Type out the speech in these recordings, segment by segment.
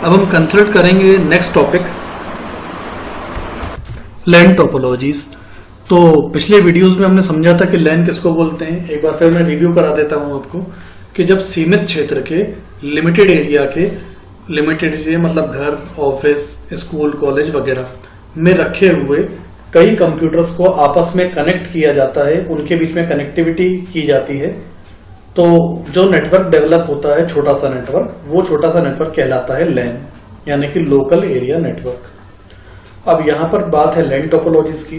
अब हम कंसल्ट करेंगे नेक्स्ट टॉपिक, लैन टोपोलॉजीज। तो पिछले वीडियोस में हमने समझा था कि लैन किसको बोलते हैं। एक बार फिर मैं रिव्यू करा देता हूं आपको कि जब सीमित क्षेत्र के लिमिटेड एरिया के, लिमिटेड एरिया मतलब घर, ऑफिस, स्कूल, कॉलेज वगैरह में रखे हुए कई कंप्यूटर्स को आपस में कनेक्ट किया जाता है, उनके बीच में कनेक्टिविटी की जाती है, तो जो नेटवर्क डेवलप होता है, छोटा सा नेटवर्क, वो छोटा सा नेटवर्क कहलाता है लैन, यानी कि लोकल एरिया नेटवर्क। अब यहां पर बात है लैन टोपोलॉजीज की।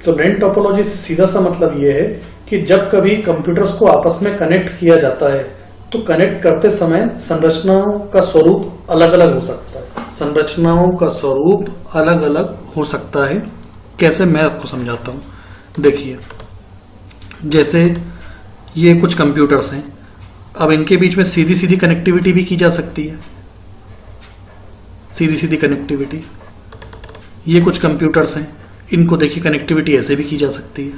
तो लैन टोपोलॉजी से सीधा सा मतलब ये है कि जब कभी कंप्यूटर्स को आपस में कनेक्ट किया जाता है तो कनेक्ट करते समय संरचनाओं का स्वरूप अलग अलग हो सकता है। संरचनाओं का स्वरूप अलग अलग हो सकता है। कैसे, मैं आपको समझाता हूं। देखिए, जैसे ये कुछ कंप्यूटर्स हैं, अब इनके बीच में सीधी सीधी कनेक्टिविटी भी की जा सकती है, सीधी सीधी कनेक्टिविटी। ये कुछ कंप्यूटर्स हैं, इनको देखिए कनेक्टिविटी ऐसे भी की जा सकती है।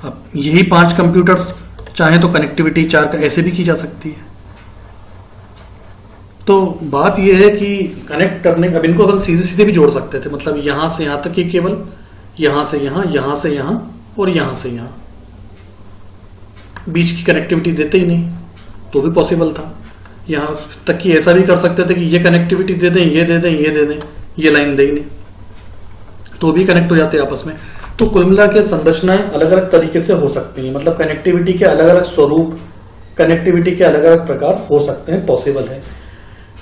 अब यही 5 कंप्यूटर्स चाहे तो कनेक्टिविटी 4 का ऐसे भी की जा सकती है। तो बात यह है कि कनेक्ट करने, अब इनको अपन सीधे सीधे भी जोड़ सकते थे, मतलब यहां से यहां तक ही, केवल यहां से यहां से यहां और यहां से यहां, बीच की कनेक्टिविटी देते ही नहीं तो भी पॉसिबल था। यहां तक कि ऐसा भी कर सकते थे कि ये कनेक्टिविटी दे दें, ये दे दें, ये दे दें, ये लाइन दे ही नहीं तो भी कनेक्ट हो जाते हैं आपस में। तो कुल मिला के संरचनाएं अलग अलग तरीके से हो सकती हैं, मतलब कनेक्टिविटी के अलग अलग स्वरूप, कनेक्टिविटी के अलग अलग प्रकार हो सकते हैं, पॉसिबल है।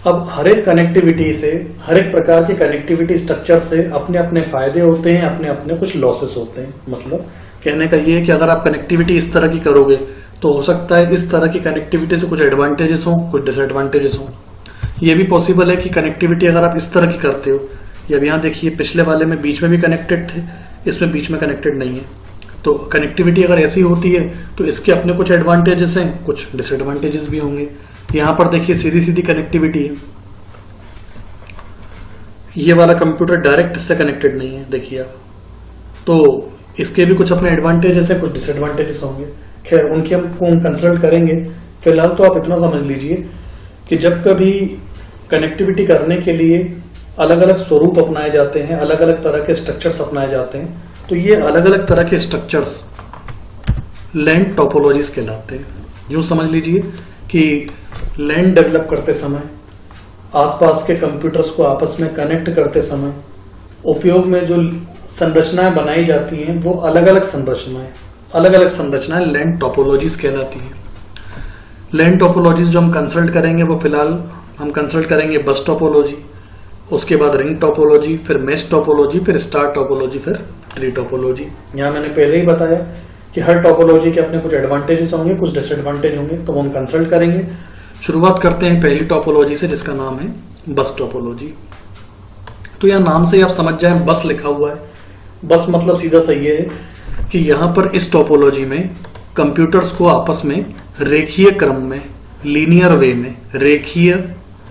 अब हर एक कनेक्टिविटी से, हर एक प्रकार के कनेक्टिविटी स्ट्रक्चर से अपने अपने फायदे होते हैं, अपने अपने कुछ लॉसेस होते हैं। मतलब कहने का ये है कि अगर आप कनेक्टिविटी इस तरह की करोगे तो हो सकता है इस तरह की कनेक्टिविटी से कुछ एडवांटेजेस हो, कुछ डिसएडवांटेजेस हो। ये भी पॉसिबल है कि कनेक्टिविटी अगर आप इस तरह की करते हो, या यहाँ देखिए पिछले वाले में बीच में भी कनेक्टेड थे, इसमें बीच में कनेक्टेड नहीं है, तो कनेक्टिविटी अगर ऐसी होती है तो इसके अपने कुछ एडवांटेजेस हैं, कुछ डिसएडवांटेजेस भी होंगे। यहां पर देखिए सीधी सीधी कनेक्टिविटी है, ये वाला कंप्यूटर डायरेक्ट इससे कनेक्टेड नहीं है, देखिए आप, तो इसके भी कुछ अपने एडवांटेजेस हैं, कुछ डिसएडवांटेजेस होंगे। खैर उनकी हम कंसल्ट करेंगे। फिलहाल तो आप इतना समझ लीजिए कि जब कभी कनेक्टिविटी करने के लिए अलग अलग स्वरूप अपनाए जाते हैं, अलग अलग तरह के स्ट्रक्चर्स अपनाए जाते हैं, तो ये अलग अलग तरह के स्ट्रक्चर्स लैन टोपोलॉजीज कहलाते हैं। यूं समझ लीजिए कि लैन डेवलप करते समय, आसपास के कंप्यूटर्स को आपस में कनेक्ट करते समय उपयोग में जो संरचनाएं बनाई जाती हैं वो अलग अलग संरचनाएं लैन टोपोलॉजीज कहलाती हैं। लैन टोपोलॉजीज जो हम कंसल्ट करेंगे वो फिलहाल हम कंसल्ट करेंगे बस टोपोलॉजी, उसके बाद रिंग टोपोलॉजी, फिर मेश टोपोलॉजी, फिर स्टार टोपोलॉजी, फिर ट्री टोपोलॉजी। यहाँ मैंने पहले ही बताया कि हर टोपोलॉजी के अपने कुछ एडवांटेजेस होंगे, कुछ डिसएडवांटेज होंगे, तो हम कंसल्ट करेंगे। शुरुआत करते हैं पहली टोपोलॉजी से, जिसका नाम है बस टोपोलॉजी। तो यह नाम से ही आप समझ जाए, बस लिखा हुआ है। बस मतलब सीधा सही है कि यहां पर इस टोपोलॉजी में कंप्यूटर्स को आपस में रेखीय क्रम में, लीनियर वे में, रेखीय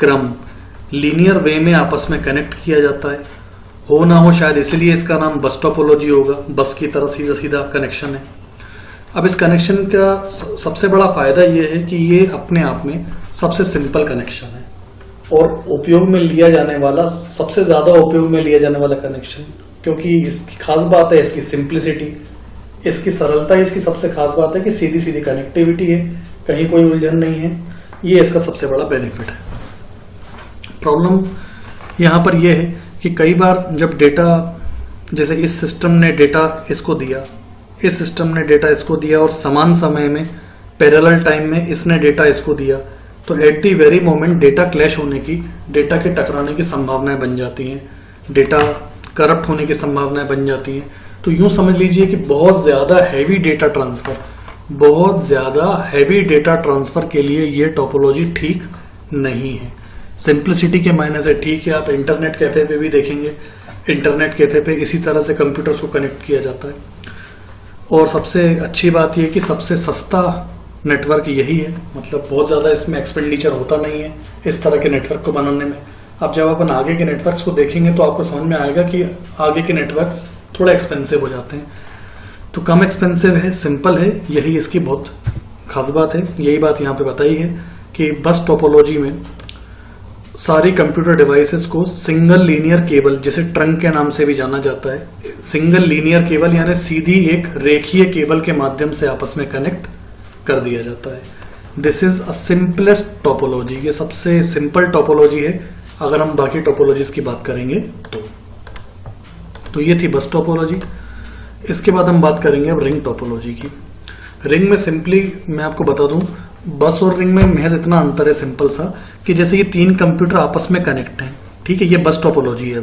क्रम, लीनियर वे में आपस में कनेक्ट किया जाता है। हो ना हो शायद इसलिए इसका नाम बस टोपोलॉजी होगा, बस की तरह सीधा सीधा कनेक्शन है। अब इस कनेक्शन का सबसे बड़ा फायदा यह है कि ये अपने आप में सबसे सिंपल कनेक्शन है और उपयोग में लिया जाने वाला, सबसे ज्यादा उपयोग में लिया जाने वाला कनेक्शन, क्योंकि इसकी खास बात है इसकी सिंप्लिसिटी, इसकी सरलता। इसकी सबसे खास बात है कि सीधी सीधी कनेक्टिविटी है, कहीं कोई उलझन नहीं है, ये इसका सबसे बड़ा बेनिफिट है। प्रॉब्लम यहां पर यह है कि कई बार जब डेटा, जैसे इस सिस्टम ने डेटा इसको दिया, इस सिस्टम ने डेटा इसको दिया और समान समय में पैरेलल टाइम में इसने डेटा इसको दिया, तो at the very moment data clash होने की, डेटा के टकराने की संभावनाएं बन जाती हैं, डेटा करप्ट होने की संभावनाएं बन जाती हैं। तो यूं समझ लीजिए कि बहुत ज्यादा हैवी डेटा ट्रांसफर के लिए ये टोपोलॉजी ठीक नहीं है। सिंप्लिसिटी के मायने से ठीक है, आप इंटरनेट कैफे पे भी देखेंगे, इंटरनेट कैफे पे इसी तरह से कंप्यूटर्स को कनेक्ट किया जाता है। और सबसे अच्छी बात यह कि सबसे सस्ता नेटवर्क यही है, मतलब बहुत ज्यादा इसमें एक्सपेंडिचर होता नहीं है इस तरह के नेटवर्क को बनाने में। अब जब अपन आगे के नेटवर्क्स को देखेंगे तो आपको समझ में आएगा कि आगे के नेटवर्क्स थोड़ा एक्सपेंसिव हो जाते हैं। तो कम एक्सपेंसिव है, सिंपल है, यही इसकी बहुत खास बात है। यही बात यहाँ पे बताई है कि बस टोपोलॉजी में सारी कंप्यूटर डिवाइसेस को सिंगल लीनियर केबल, जिसे ट्रंक के नाम से भी जाना जाता है, सिंगल लीनियर केबल यानी सीधी एक रेखीय केबल के माध्यम से आपस में कनेक्ट कर दिया जाता है। This is a simplest topology, ये सबसे सिंपल टोपोलॉजी है अगर हम बाकी टोपोलॉजीज की बात करेंगे तो ये थी बस टोपोलॉजी। इसके बाद हम बात करेंगे अब रिंग टोपोलॉजी की। रिंग में सिंपली मैं आपको बता दूं, बस और रिंग में महज इतना अंतर है सिंपल सा कि जैसे ये तीन कंप्यूटर आपस में कनेक्ट हैं, ठीक है, ये बस टोपोलॉजी है।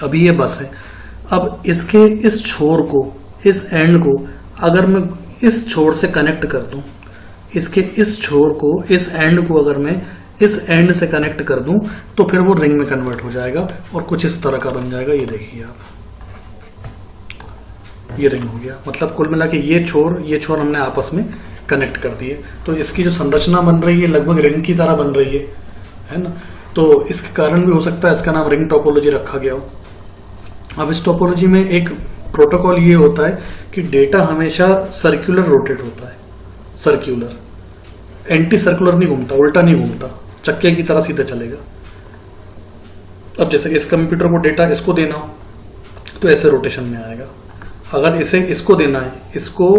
अभी ये बस है। अब इसके इस छोर को, इस एंड को अगर मैं इस छोर से कनेक्ट कर दूं, इसके इस छोर को, इस एंड को अगर मैं इस एंड से कनेक्ट कर दूं तो फिर वो रिंग में कन्वर्ट हो जाएगा और कुछ इस तरह का बन जाएगा। ये देखिए आप, ये रिंग हो गया। मतलब कुल मिला के ये छोर हमने आपस में कनेक्ट कर दिए, तो इसकी जो संरचना बन रही है लगभग रिंग की तरह बन रही है ना। तो इसके कारण भी हो सकता है इसका नाम रिंग टोपोलॉजी रखा गया हो। अब इस टोपोलॉजी में एक प्रोटोकॉल ये होता है कि डेटा हमेशा सर्कुलर रोटेट होता है, सर्कुलर, एंटी सर्कुलर नहीं घूमता, उल्टा नहीं घूमता, चक्के की तरह सीधा चलेगा। अब जैसे इस कंप्यूटर को डेटा इसको देना हो तो ऐसे रोटेशन में आएगा, अगर इसे इसको देना है, इसको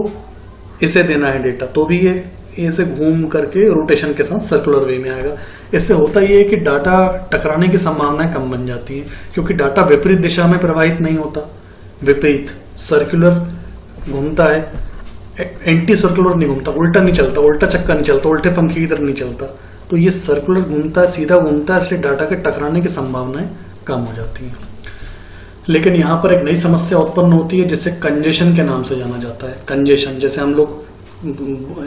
इसे देना है डेटा, तो भी ये ऐसे घूम करके रोटेशन के साथ सर्कुलर वे में आएगा। इससे होता ये है कि डाटा टकराने की संभावनाएं कम बन जाती है, क्योंकि डाटा विपरीत दिशा में प्रवाहित नहीं होता, विपरीत सर्कुलर घूमता है, एंटी सर्कुलर नहीं घूमता, उल्टा नहीं चलता, उल्टा चक्का नहीं चलता, उल्टे पंखे की तरह नहीं चलता। तो ये सर्कुलर घूमता है, सीधा घूमता है, इसलिए डाटा के टकराने की संभावनाएं कम हो जाती हैं। लेकिन यहाँ पर एक नई समस्या उत्पन्न होती है जिसे कंजेशन के नाम से जाना जाता है। कंजेशन, जैसे हम लोग,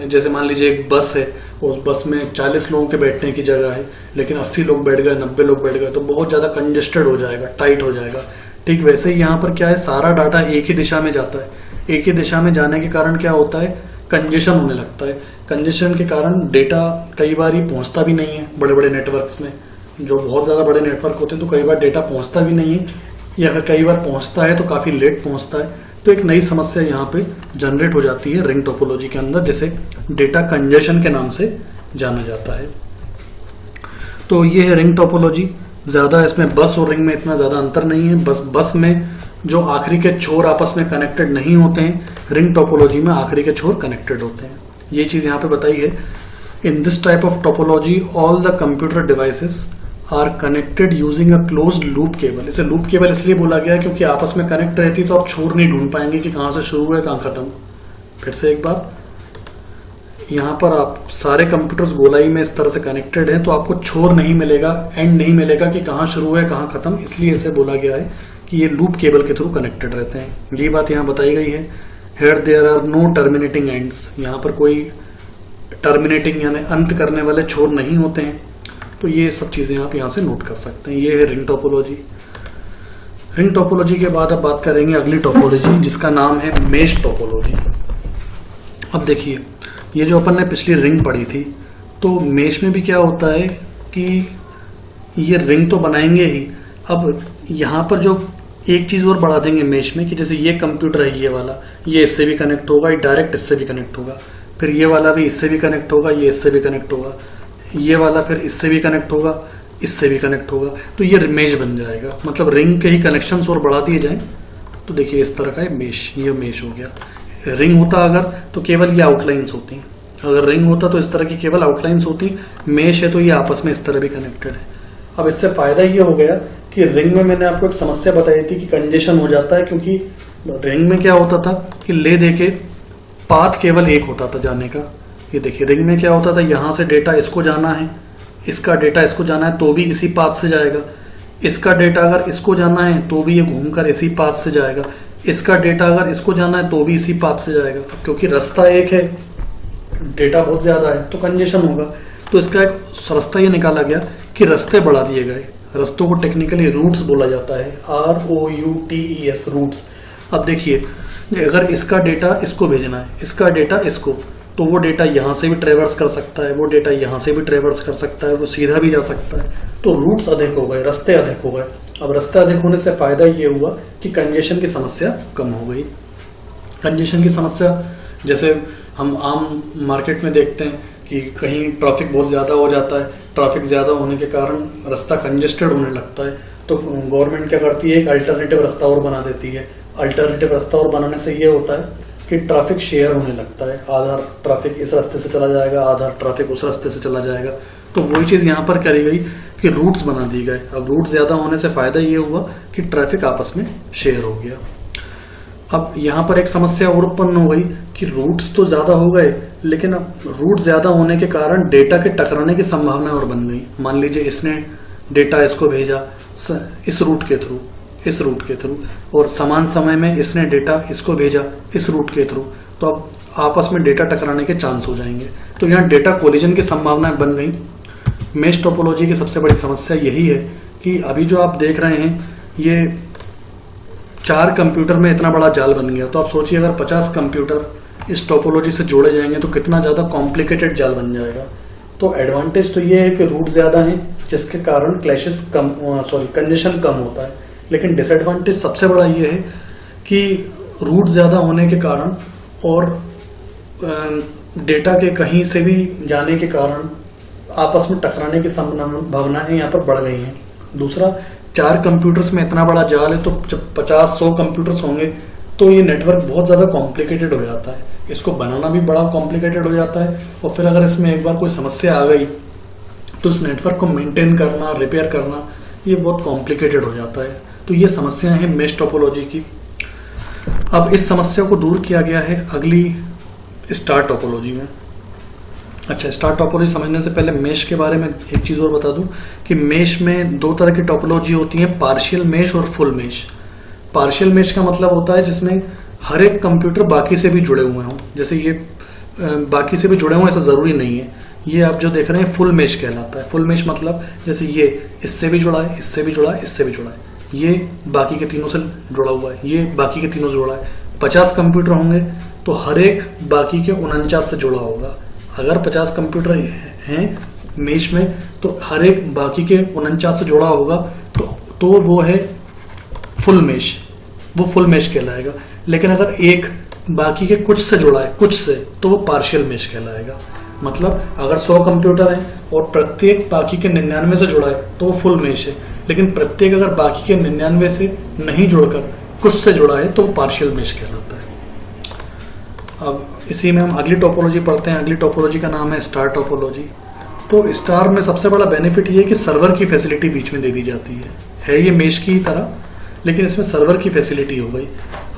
जैसे मान लीजिए एक बस है, उस बस में 40 लोगों के बैठने की जगह है, लेकिन 80 लोग बैठ गए, 90 लोग बैठ गए, तो बहुत ज्यादा कंजेस्टेड हो जाएगा, टाइट हो जाएगा। ठीक वैसे ही यहाँ पर क्या है, सारा डाटा एक ही दिशा में जाता है। एक ही दिशा में जाने के कारण क्या होता है, कंजेशन होने लगता है। कंजेशन के कारण डेटा कई बार ही पहुंचता भी नहीं है। बड़े बड़े नेटवर्क्स में, जो बहुत ज्यादा बड़े नेटवर्क होते हैं, तो कई बार डेटा पहुंचता भी नहीं है, या अगर कई बार पहुंचता है तो काफी लेट पहुंचता है। तो एक नई समस्या यहाँ पे जनरेट हो जाती है रिंग टोपोलॉजी के अंदर, जिसे डेटा कंजेशन के नाम से जाना जाता है। तो ये है रिंग टोपोलॉजी। ज्यादा इसमें बस और रिंग में इतना ज्यादा अंतर नहीं है। बस में जो आखिरी के छोर आपस में कनेक्टेड नहीं होते हैं, रिंग टोपोलॉजी में आखिरी के छोर कनेक्टेड होते हैं। ये चीज यहाँ पे बताई है। In this type of topology all the computer devices are connected using a closed loop cable. इसे लूप केबल इसलिए बोला गया क्योंकि आपस में कनेक्ट रहती तो आप छोर नहीं ढूंढ पाएंगे कि कहां से शुरू है कहां खत्म। फिर से एक बात, यहाँ पर आप सारे कंप्यूटर्स गोलाई में इस तरह से कनेक्टेड हैं, तो आपको छोर नहीं मिलेगा, एंड नहीं मिलेगा कि कहां शुरू है कहां खत्म। इसलिए इसे बोला गया है कि ये लूप केबल के थ्रू कनेक्टेड रहते हैं। ये बात यहाँ बताई गई है। Here there are no terminating ends. यहाँ पर कोई टर्मिनेटिंग यानी अंत करने वाले छोर नहीं होते हैं। तो ये सब चीजें आप यहाँ से नोट कर सकते हैं। ये है रिंग टोपोलॉजी। रिंग टोपोलॉजी के बाद अब बात करेंगे अगली टोपोलॉजी, जिसका नाम है मेश टोपोलॉजी। अब देखिए, ये जो अपन ने पिछली रिंग पढ़ी थी, तो मेश में भी क्या होता है कि ये रिंग तो बनाएंगे ही। अब यहाँ पर जो एक चीज और बढ़ा देंगे मेश में, कि जैसे ये कंप्यूटर है, ये वाला, ये इससे भी कनेक्ट होगा, ये डायरेक्ट इससे भी कनेक्ट होगा, फिर ये वाला भी इससे भी कनेक्ट होगा, ये इससे भी कनेक्ट होगा, ये वाला फिर इससे भी कनेक्ट होगा, इससे भी कनेक्ट होगा। तो ये मेश बन जाएगा। मतलब रिंग के ही कनेक्शंस और बढ़ा दिए जाएं तो देखिए इस तरह का है मेश। ये मेश हो गया। रिंग होता अगर तो केवल ये आउटलाइंस होती, अगर रिंग होता तो इस तरह की केवल आउटलाइंस होती। मेश है तो ये आपस में इस तरह भी कनेक्टेड है। अब इससे फायदा ये हो गया कि रिंग में मैंने आपको एक समस्या बताई थी कि कंजेशन हो जाता है, क्योंकि रिंग में क्या होता था कि ले दे के पाथ केवल एक होता था जाने का। ये देखिए, रिंग में क्या होता था, यहां से डेटा इसको जाना है, इसका डेटा इसको जाना है तो भी इसी पाथ से जाएगा, इसका डेटा अगर इसको जाना है तो भी ये घूमकर इसी पाथ से जाएगा, इसका डेटा अगर इसको जाना है तो भी इसी पाथ से जाएगा। क्योंकि रास्ता एक है, डेटा बहुत ज्यादा है, तो कंजेशन होगा। तो इसका एक रास्ता ये निकाला गया कि रास्ते बढ़ा दिए गए। रास्तों को टेक्निकली रूट्स बोला जाता है, ROUTES, रूट्स। अब देखिए, अगर इसका डेटा इसको भेजना है, इसका डेटा इसको, तो वो डेटा यहां से भी ट्रेवर्स कर सकता है, वो डेटा यहां से भी ट्रेवर्स कर सकता है, वो सीधा भी जा सकता है। तो रूट्स अधिक हो गए, रास्ते अधिक हो गए। अब रास्ते अधिक होने से फायदा ये हुआ कि कंजेशन की समस्या कम हो गई। कंजेशन की समस्या जैसे हम आम मार्केट में देखते हैं कि कहीं ट्रैफिक बहुत ज़्यादा हो जाता है, ट्रैफिक ज़्यादा होने के कारण रास्ता कंजेस्टेड होने लगता है, तो गवर्नमेंट क्या करती है, एक अल्टरनेटिव रास्ता और बना देती है। अल्टरनेटिव रास्ता और बनाने से ये होता है कि ट्रैफिक शेयर होने लगता है, आधा ट्रैफिक इस रास्ते से चला जाएगा, आधा ट्रैफिक उस रास्ते से चला जाएगा। तो वही चीज़ यहाँ पर करी गई कि रूट्स बना दिए गए। अब रूट ज़्यादा होने से फायदा ये हुआ कि ट्रैफिक आपस में शेयर हो गया। अब यहाँ पर एक समस्या और उत्पन्न हो गई कि रूट्स तो ज्यादा हो गए, लेकिन अब रूट ज्यादा होने के कारण डेटा के टकराने की संभावना और बन गई। मान लीजिए इसने डेटा इसको भेजा इस रूट के थ्रू और समान समय में इसने डेटा इसको भेजा इस रूट के थ्रू, तो अब आपस में डेटा टकराने के चांस हो जाएंगे। तो यहाँ डेटा कोलिजन की संभावनाएं बन गई। मेश टोपोलॉजी की सबसे बड़ी समस्या यही है कि अभी जो आप देख रहे हैं ये 4 कंप्यूटर में इतना बड़ा जाल बन गया। तो आप सोचिए अगर 50 कंप्यूटर इस टोपोलॉजी से जोड़े जाएंगे तो कितना ज्यादा कॉम्प्लिकेटेड जाल बन जाएगा। तो एडवांटेज तो ये है कि रूट ज्यादा है जिसके कारण क्लैशेस कंजेशन कम होता है, लेकिन डिसएडवांटेज सबसे बड़ा ये है कि रूट ज्यादा होने के कारण और डेटा के कहीं से भी जाने के कारण आपस में टकराने की संभावनाएं यहाँ पर बढ़ गई हैं। दूसरा, 4 कंप्यूटर्स में इतना बड़ा जाल है, तो जब 50-100 कंप्यूटर्स होंगे तो ये नेटवर्क बहुत ज्यादा कॉम्प्लिकेटेड हो जाता है। इसको बनाना भी बड़ा कॉम्प्लिकेटेड हो जाता है, और फिर अगर इसमें एक बार कोई समस्या आ गई तो इस नेटवर्क को मेंटेन करना, रिपेयर करना, ये बहुत कॉम्प्लिकेटेड हो जाता है। तो ये समस्याएं हैं मेश टोपोलॉजी की। अब इस समस्या को दूर किया गया है अगली स्टार टोपोलॉजी में। अच्छा, स्टार टोपोलॉजी समझने से पहले मेश के बारे में एक चीज और बता दूं कि मेश में 2 तरह की टोपोलॉजी होती है, पार्शियल मेश और फुल मेश। पार्शियल मेश का मतलब होता है जिसमें हर एक कंप्यूटर बाकी से भी जुड़े हुए हों। जैसे ये बाकी से भी जुड़े हुए ऐसा जरूरी नहीं है। ये आप जो देख रहे हैं फुल मेश कहलाता है। फुल मेश मतलब जैसे ये इससे भी जुड़ा है, इससे भी जुड़ा है, इससे भी जुड़ा है, ये बाकी के तीनों से जुड़ा हुआ है, ये बाकी के तीनों से जुड़ा है। 50 कंप्यूटर होंगे तो हर एक बाकी के 49 से जुड़ा होगा। अगर 50 कंप्यूटर हैं मेश में तो हर एक बाकी के 49 से जुड़ा होगा, तो वो है फुल मेश, वो फुल मेश कहलाएगा। लेकिन अगर एक बाकी के कुछ से जुड़ा है, कुछ से, तो वो पार्शियल मेश कहलाएगा। मतलब अगर 100 कंप्यूटर हैं और प्रत्येक बाकी के 99 से जुड़ा है तो वो फुल मेश है, लेकिन प्रत्येक अगर बाकी के 99 से नहीं जुड़कर कुछ से जुड़ा है तो वो पार्शियल मेश कहलाता है। अब इसी में हम अगली टोपोलॉजी पढ़ते हैं। अगली टोपोलॉजी का नाम है स्टार टोपोलॉजी। तो स्टार में सबसे बड़ा बेनिफिट ये है कि सर्वर की फैसिलिटी बीच में दे दी जाती है ये मेश की तरह, लेकिन इसमें सर्वर की फैसिलिटी हो गई।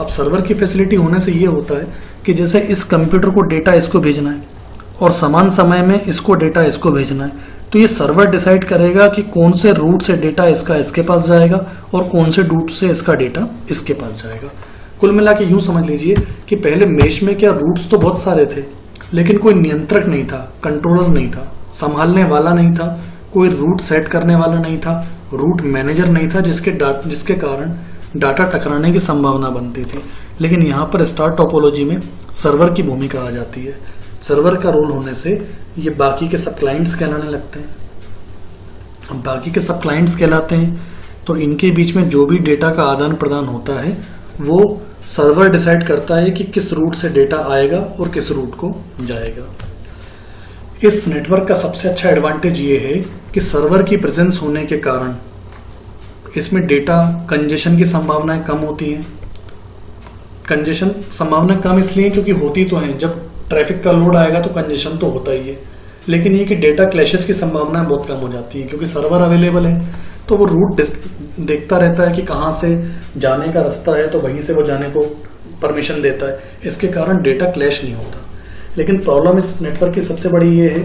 अब सर्वर की फैसिलिटी होने से ये होता है कि जैसे इस कंप्यूटर को डेटा इसको भेजना है और समान समय में इसको डेटा इसको भेजना है, तो ये सर्वर डिसाइड करेगा कि कौन से रूट से डेटा इसका इसके पास जाएगा और कौन से रूट से इसका डेटा इसके पास जाएगा। कुल मिला के यूं समझ लीजिए कि पहले मेश में क्या रूट्स तो बहुत सारे थे, लेकिन कोई नियंत्रक नहीं था, कंट्रोलर नहीं था, संभालने वाला नहीं था, कोई रूट सेट करने वाला नहीं था, रूट मैनेजर नहीं था, जिसके कारण डाटा टकराने की संभावना बनती थी। लेकिन यहाँ पर स्टार टोपोलॉजी में सर्वर की भूमिका आ जाती है। सर्वर का रोल होने से ये बाकी के सब क्लाइंट्स कहलाने लगते हैं। अब बाकी के सब क्लाइंट्स कहलाते हैं तो इनके बीच में जो भी डेटा का आदान प्रदान होता है वो सर्वर डिसाइड करता है कि किस रूट से डेटा आएगा और किस रूट को जाएगा। इस नेटवर्क का सबसे अच्छा एडवांटेज ये है कि सर्वर की प्रेजेंस होने के कारण इसमें डेटा कंजेशन की संभावनाएं कम होती हैं। कंजेशन संभावना कम इसलिए क्योंकि होती तो है, जब ट्रैफिक का लोड आएगा तो कंजेशन तो होता ही है, लेकिन ये कि डेटा क्लैशेस की संभावना बहुत कम हो जाती है क्योंकि सर्वर अवेलेबल है, तो वो रूट देखता रहता है कि कहाँ से जाने का रास्ता है, तो वहीं से वो जाने को परमिशन देता है। इसके कारण डेटा क्लैश नहीं होता। लेकिन प्रॉब्लम इस नेटवर्क की सबसे बड़ी ये है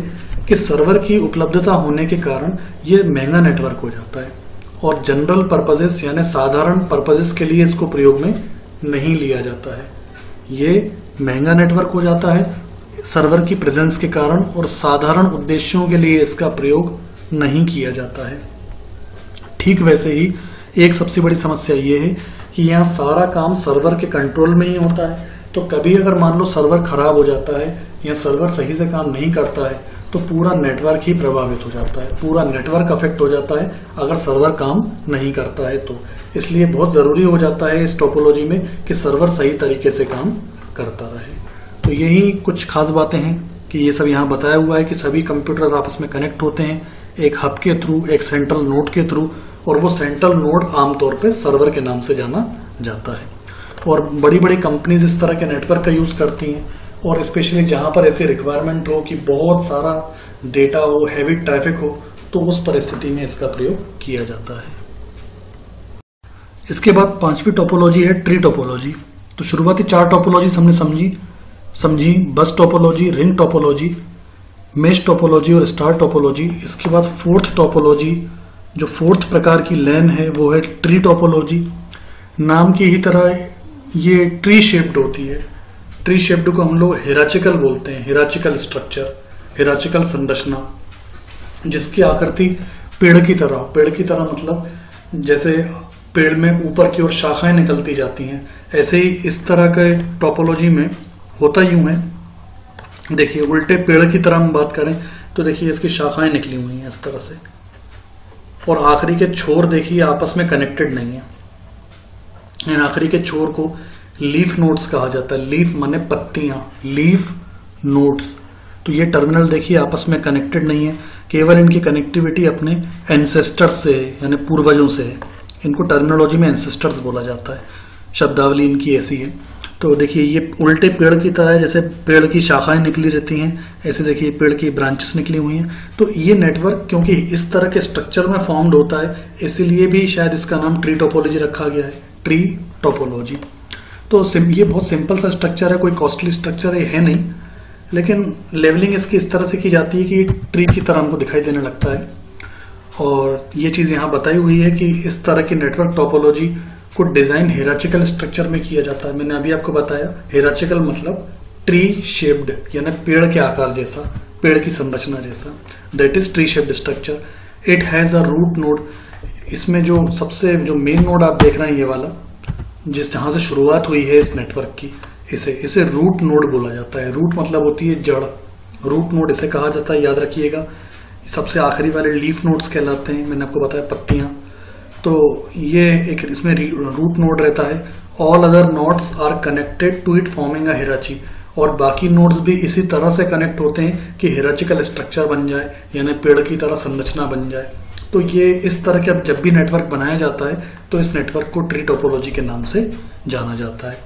कि सर्वर की उपलब्धता होने के कारण ये महंगा नेटवर्क हो जाता है और जनरल पर्पजेस यानी साधारण पर्पजेस के लिए इसको प्रयोग में नहीं लिया जाता है। ये महंगा नेटवर्क हो जाता है सर्वर की प्रेजेंस के कारण और साधारण उद्देश्यों के लिए इसका प्रयोग नहीं किया जाता है। ठीक वैसे ही एक सबसे बड़ी समस्या ये है कि यहाँ सारा काम सर्वर के कंट्रोल में ही होता है, तो कभी अगर मान लो सर्वर खराब हो जाता है या सर्वर सही से काम नहीं करता है तो पूरा नेटवर्क ही प्रभावित हो जाता है, पूरा नेटवर्क अफेक्ट हो जाता है अगर सर्वर काम नहीं करता है तो। इसलिए बहुत जरूरी हो जाता है इस टोपोलॉजी में कि सर्वर सही तरीके से काम करता रहे। तो यही कुछ खास बातें हैं कि ये सब यहाँ बताया हुआ है कि सभी कंप्यूटर आपस में कनेक्ट होते हैं एक हब के थ्रू, एक सेंट्रल नोड के थ्रू, और वो सेंट्रल नोड आमतौर पे सर्वर के नाम से जाना जाता है। और बड़ी बड़ी कंपनीज इस तरह के नेटवर्क का यूज करती हैं, और स्पेशली जहां पर ऐसी रिक्वायरमेंट हो कि बहुत सारा डेटा हो, हैवी ट्रैफिक हो, तो उस परिस्थिति में इसका प्रयोग किया जाता है। इसके बाद पांचवी टोपोलॉजी है ट्री टोपोलॉजी। तो शुरुआती 4 टोपोलॉजी हमने समझी बस topology, ring topology, mesh topology और स्टार टोपोलॉजी। इसके बाद 4th टोपोलॉजी, जो 4th प्रकार की लैन है, वो है ट्री टोपोलॉजी। नाम की ही तरह ये ट्री शेप्ड होती है। ट्री शेप्ड को हम लोग हिराचिकल बोलते हैं, हिराचिकल स्ट्रक्चर, हिराचिकल संरचना, जिसकी आकृति पेड़ की तरह मतलब जैसे पेड़ में ऊपर की ओर शाखाएं निकलती जाती हैं, ऐसे ही इस तरह के टोपोलॉजी में होता यूं है। देखिए उल्टे पेड़ की तरह हम बात करें तो देखिए इसकी शाखाएं निकली हुई हैं इस तरह से, और आखिरी के छोर देखिए आपस में कनेक्टेड नहीं है। इन आखिरी के छोर को लीफ नोड्स कहा जाता है। लीफ माने पत्तियां, लीफ नोड्स। तो ये टर्मिनल देखिए आपस में कनेक्टेड नहीं है, केवल इनकी कनेक्टिविटी अपने एंसेस्टर्स से है, यानी पूर्वजों से है। इनको टर्मिनोलॉजी में एंसेस्टर्स बोला जाता है, शब्दावली इनकी ऐसी है। तो देखिए ये उल्टे पेड़ की तरह है, जैसे पेड़ की शाखाएं निकली रहती हैं, ऐसे देखिए पेड़ की ब्रांचेस निकली हुई हैं। तो ये नेटवर्क क्योंकि इस तरह के स्ट्रक्चर में फॉर्म्ड होता है, इसीलिए भी शायद इसका नाम ट्री टोपोलॉजी रखा गया है, ट्री टोपोलॉजी। तो ये बहुत सिंपल सा स्ट्रक्चर है, कोई कॉस्टली स्ट्रक्चर है नहीं, लेकिन लेवलिंग इसकी इस तरह से की जाती है कि ट्री की तरह हमको दिखाई देने लगता है। और ये चीज यहाँ बताई हुई है कि इस तरह की नेटवर्क टोपोलॉजी को डिजाइन हिराचिकल स्ट्रक्चर में किया जाता है। मैंने अभी आपको बताया हिराचिकल मतलब ट्री शेप्ड, यानी पेड़ के आकार जैसा, पेड़ की संरचना जैसा, that is tree shaped structure. It has a root node. इसमें जो मेन नोड आप देख रहे हैं ये वाला, जहां से शुरुआत हुई है इस नेटवर्क की, इसे रूट नोड बोला जाता है। रूट मतलब होती है जड़, रूट नोड इसे कहा जाता है, याद रखिएगा। सबसे आखिरी वाले लीफ नोड्स कहलाते हैं, मैंने आपको बताया पत्तियां। तो ये एक इसमें रूट नोड रहता है। All other nodes are connected to it forming a hierarchy, और बाकी नोड्स भी इसी तरह से कनेक्ट होते हैं कि हिराचिकल स्ट्रक्चर बन जाए, यानी पेड़ की तरह संरचना बन जाए। तो ये इस तरह के जब भी नेटवर्क बनाया जाता है तो इस नेटवर्क को ट्री टोपोलॉजी के नाम से जाना जाता है।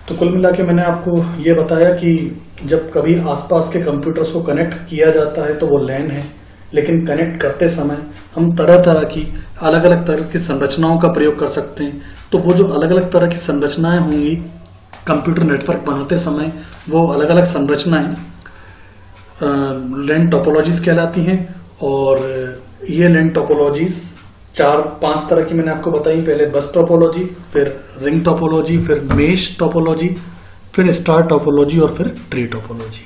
तो कुल मिला के मैंने आपको ये बताया कि जब कभी आसपास के कंप्यूटर्स को कनेक्ट किया जाता है तो वो लैन है, लेकिन कनेक्ट करते समय हम तरह तरह की अलग अलग तरह की संरचनाओं का प्रयोग कर सकते हैं। तो वो जो अलग अलग तरह की संरचनाएं होंगी कंप्यूटर नेटवर्क बनाते समय, वो अलग अलग संरचनाएं लैन टोपोलॉजीज कहलाती हैं। और ये लैन टोपोलॉजीज 4-5 तरह की मैंने आपको बताई। पहले बस टोपोलॉजी, फिर रिंग टोपोलॉजी, फिर मेश टोपोलॉजी, फिर स्टार टोपोलॉजी और फिर ट्री टोपोलॉजी।